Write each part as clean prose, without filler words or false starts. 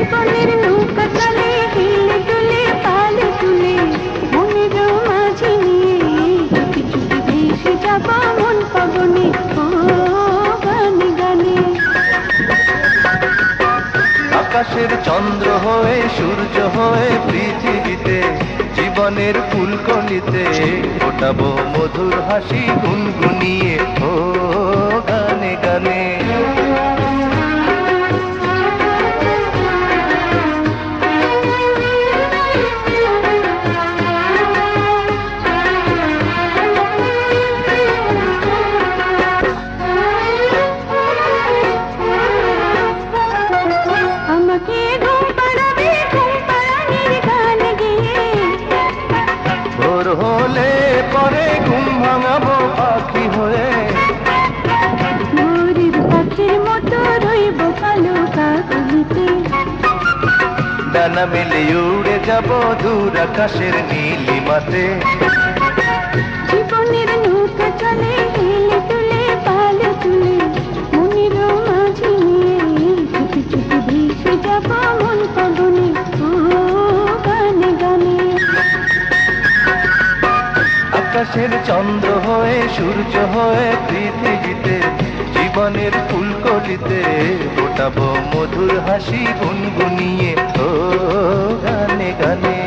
জীবনের নৌকা চলে হিলে দুলে পাল তুলে মনের মাঝি নিয়ে চুপি চুপি ভেসে যাব মন পবনে ও গানে গানে। আকাশের চন্দ্র হয়ে সূর্য হয়ে পৃথিবীতে জীবনের ফুলকলিতে ফোটাবো মধুর হাসি গুনগুনিয়ে ও গানে গানে। আমাকে ঘুম পাড়াবে ঘুম পাড়ানির গান গেয়ে, ভোর হলে পরে ঘুম ভাঙাবো পাখি হয়ে। ভোরের পাখির মতো রইব কালো কাকলিতে, ডানা মেলে উড়ে যাব দূর আকাশের নীলিমাতে। জীবনের নৌকা চলে হেলে তুলে পাল তুলে মনের মাঝি নিয়ে চুপি চুপি ভেসে যাব মন পবনে ও গানে গানে। আকাশের চন্দ্র হয়ে সূর্য হয়ে পৃথিবীতে জীবনের ফুলকলিতে ফোটাবো মধুর হাসি গুনগুনিয়ে ও গানে গানে।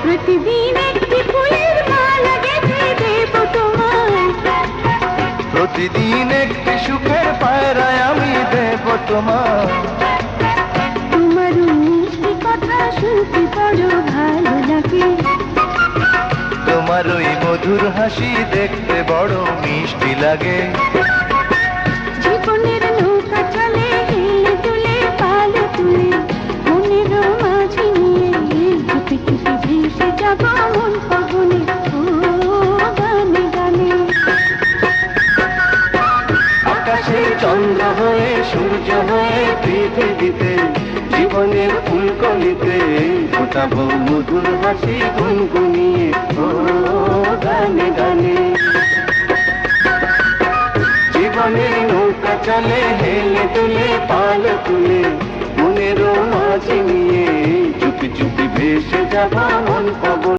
প্রতিদিন একটি ফুলের মালা গেঁথে দেব তোমায়, প্রতিদিন একটি সুখের পায়রায় আমি দেব তোমার। তোমার মিষ্টি কথা শুনতে বড় ভালো লাগে, তোমার ওই মধুর হাসি দেখতে বড় মিষ্টি লাগে। জীবনের নৌকা চলে হেলে তুলে পাল তুলে মনের মাঝি নিয়ে চুপি চুপি ভেসে যাব মন পবনে ও গানে গানে। আকাশে চন্দ্র হয়ে সূর্য হয়ে পৃথিবীতে জীবনের ফুলকলিতে ফোটাবো মধুর হাসি গুনগুনিয়ে ও গানে গানে। জীবনের নৌকা চলে হেলে তুলে পাল তুলে মনের মাঝি নিয়ে চুপি চুপি ভেসে যাব মন পবনে।